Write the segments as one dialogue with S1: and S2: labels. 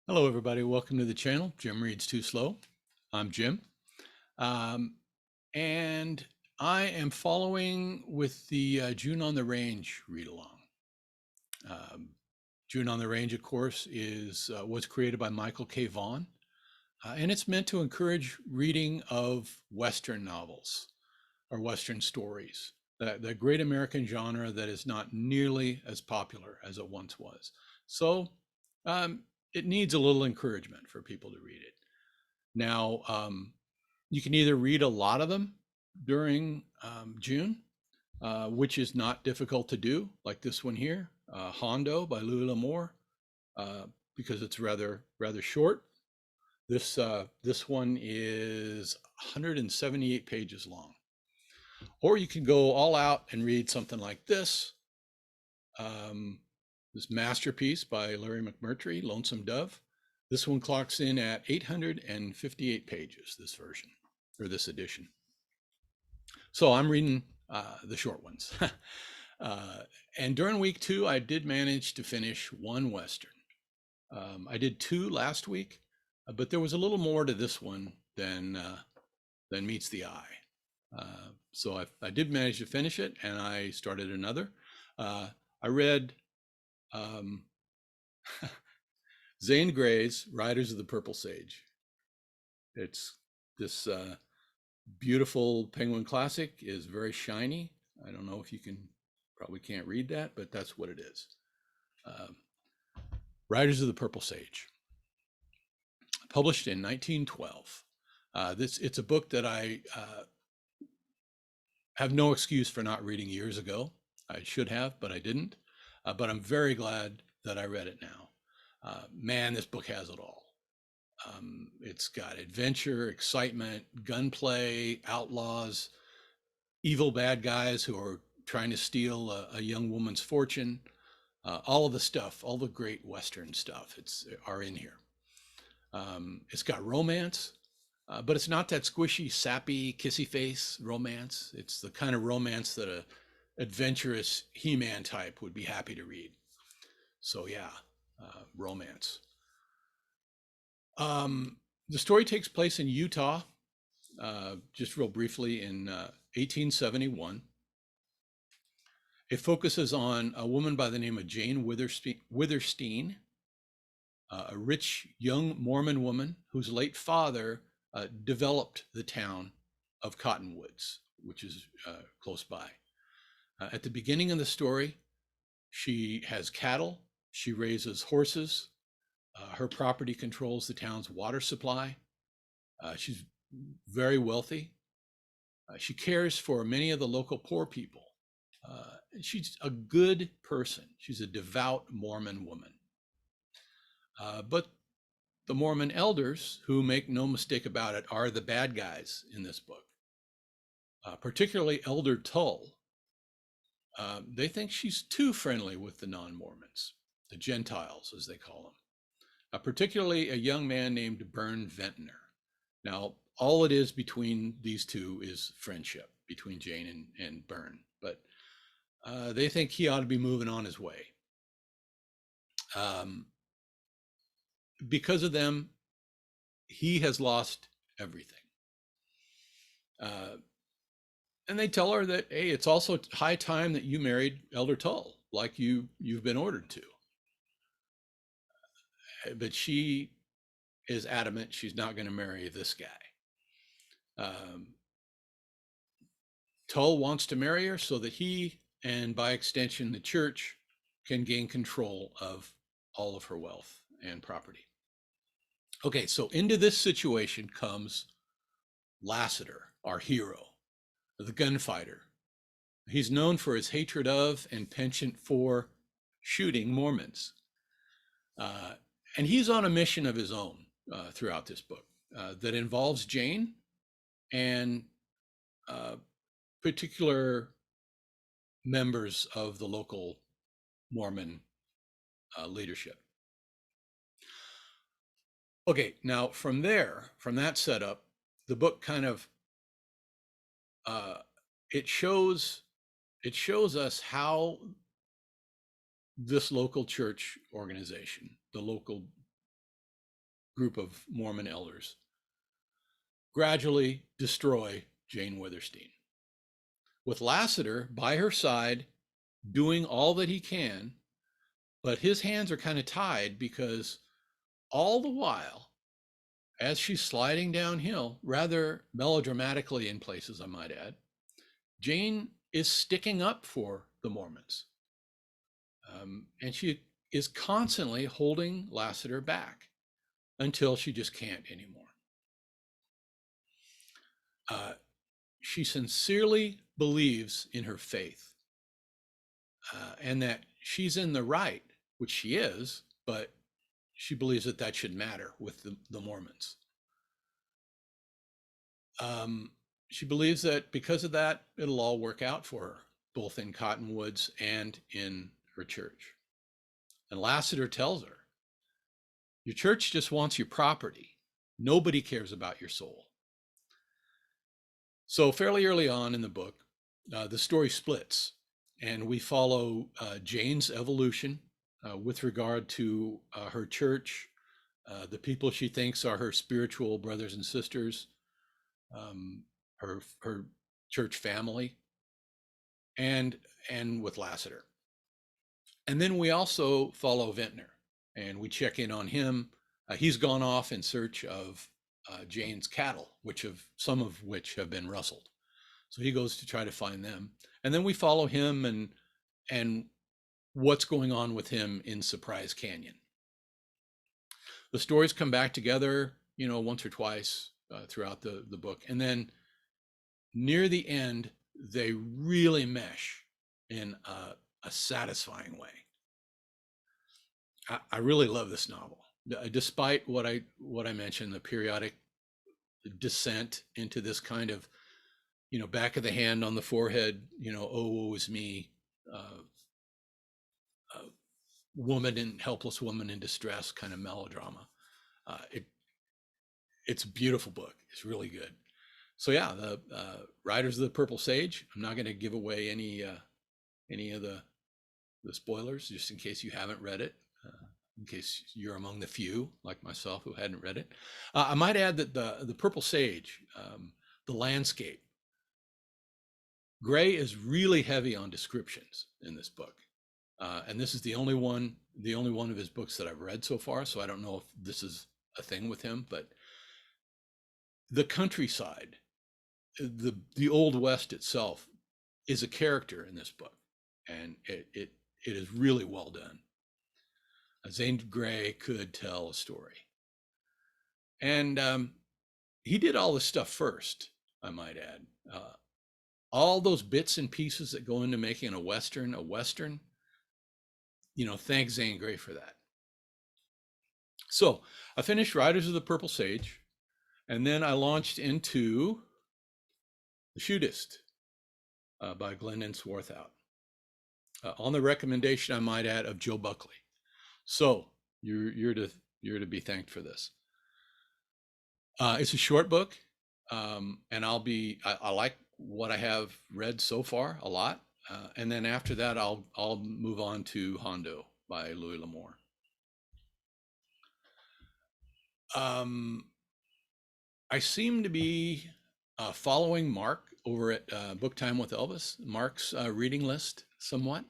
S1: Hello, everybody. Welcome to the channel. Jim Reads Too Slow. I'm Jim. Um, and I am following with the June on the Range read along. Um, June on the Range, of course, was created by Michael K. Vaughan, and it's meant to encourage reading of Western novels or Western stories, the great American genre that is not nearly as popular as it once was. So um, it needs a little encouragement for people to read it. Now, you can either read a lot of them during June, which is not difficult to do, like this one here, Hondo by Louis L'Amour, because it's rather short. This one is 178 pages long. Or you can go all out and read something like this. This masterpiece by Larry McMurtry, Lonesome Dove. This one clocks in at 858 pages, this version, or this edition. So I'm reading the short ones. uh, and during week 2, I did manage to finish one Western. I did 2 last week, but there was a little more to this one than meets the eye. So I did manage to finish it, and I started another. I read um, Zane Grey's Riders of the Purple Sage. It's this beautiful Penguin classic, is very shiny. I don't know if you probably can't read that, but that's what it is. Uh, Riders of the Purple Sage, published in 1912. It's a book that I have no excuse for not reading years ago. I should have, but I didn't. But I'm very glad that I read it now. Man, this book has it all. It's got adventure, excitement, gunplay, outlaws, evil bad guys who are trying to steal a young woman's fortune. All of the stuff, all the great Western stuff, are in here. It's got romance, but it's not that squishy, sappy, kissy face romance. It's the kind of romance that a adventurous He-Man type would be happy to read. So yeah, romance. The story takes place in Utah, just real briefly, in 1871. It focuses on a woman by the name of Jane Witherstein, a rich young Mormon woman whose late father developed the town of Cottonwoods, which is close by. At the beginning of the story, she has cattle, she raises horses, her property controls the town's water supply. She's very wealthy. She cares for many of the local poor people. She's a good person. She's a devout Mormon woman. But the Mormon elders, who make no mistake about it, are the bad guys in this book, particularly Elder Tull. They think she's too friendly with the non-Mormons, the Gentiles, as they call them, particularly a young man named Bern Ventnor. Now, all it is between these two is friendship between Jane and Bern, but they think he ought to be moving on his way. Because of them, he has lost everything. And they tell her that, hey, it's also high time that you married Elder Tull, like you've been ordered to. But she is adamant she's not going to marry this guy. Tull wants to marry her so that he, and by extension the church, can gain control of all of her wealth and property. Okay, so into this situation comes Lassiter, our hero, the gunfighter. He's known for his hatred of and penchant for shooting Mormons. And he's on a mission of his own throughout this book that involves Jane and particular members of the local Mormon leadership. Okay, now from that setup, the book kind of it shows us how this local church organization, the local group of Mormon elders gradually destroy Jane Withersteen, with Lassiter by her side doing all that he can, but his hands are kind of tied because all the while, as she's sliding downhill, rather melodramatically in places, I might add, Jane is sticking up for the Mormons. And she is constantly holding Lassiter back until she just can't anymore. She sincerely believes in her faith and that she's in the right, which she is, but she believes that that should matter with the Mormons. She believes that because of that, it'll all work out for her, both in Cottonwoods and in her church. And Lassiter tells her, your church just wants your property. Nobody cares about your soul. So fairly early on in the book, the story splits, and we follow Jane's evolution with regard to her church, the people she thinks are her spiritual brothers and sisters, her church family, and with Lassiter. And then we also follow Ventnor, and we check in on him. He's gone off in search of Jane's cattle, some of which have been rustled. So he goes to try to find them, and then we follow him and what's going on with him in Surprise Canyon. The stories come back together, once or twice throughout the book, and then near the end, they really mesh in a satisfying way. I really love this novel, despite what I mentioned, the periodic descent into this kind of, back of the hand on the forehead, oh, woe is me, helpless woman in distress kind of melodrama. It's a beautiful book. It's really good. So yeah, the Riders of the Purple Sage. I'm not going to give away any of the spoilers, just in case you haven't read it, in case you're among the few like myself who hadn't read it. I might add that the Purple Sage, the landscape, Gray is really heavy on descriptions in this book, and this is the only one of his books that I've read so far. So I don't know if this is a thing with him, but the countryside, the Old West itself, is a character in this book, and it is really well done. Zane Grey could tell a story, and he did all this stuff first, I might add. All those bits and pieces that go into making a Western, thank Zane Grey for that. So I finished Riders of the Purple Sage, and then I launched into The Shootist by Glendon Swarthout, on the recommendation, I might add, of Joe Buckley. So you're to be thanked for this. It's a short book, and I like what I have read so far a lot, and then after that I'll move on to Hondo by Louis L'Amour. I seem to be following Mark over at Book Time with Elvis, Mark's reading list somewhat.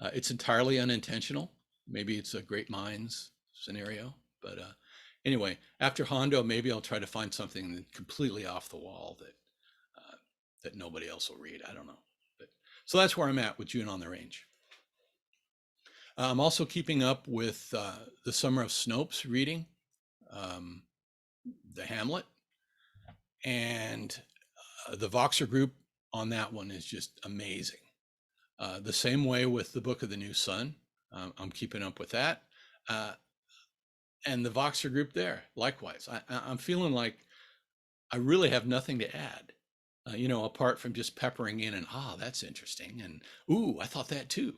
S1: It's entirely unintentional. Maybe it's a Great Minds scenario, but anyway, after Hondo, maybe I'll try to find something completely off the wall that nobody else will read. I don't know. So that's where I'm at with June on the Range. I'm also keeping up with the Summer of Snopes reading, the Hamlet, and the Voxer group on that one is just amazing. The same way with the Book of the New Sun. I'm keeping up with that. And the Voxer group there, likewise. I'm feeling like I really have nothing to add, apart from just peppering in and, that's interesting. And, ooh, I thought that too.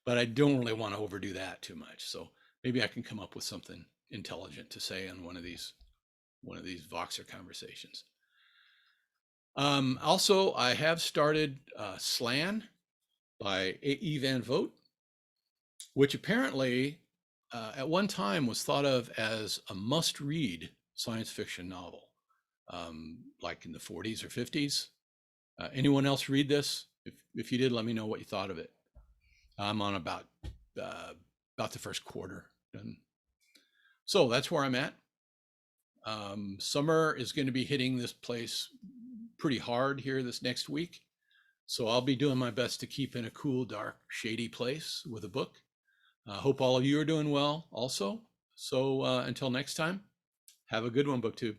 S1: But I don't really want to overdo that too much. So maybe I can come up with something intelligent to say on one of these Voxer conversations. Also, I have started Slan by A.E. Van Vogt, which apparently at one time was thought of as a must-read science fiction novel, like in the 40s or 50s. Anyone else read this? If you did, let me know what you thought of it. I'm on about the first quarter. And so that's where I'm at. Summer is going to be hitting this place pretty hard here this next week. So I'll be doing my best to keep in a cool, dark, shady place with a book. Hope all of you are doing well also. So until next time, have a good one, BookTube.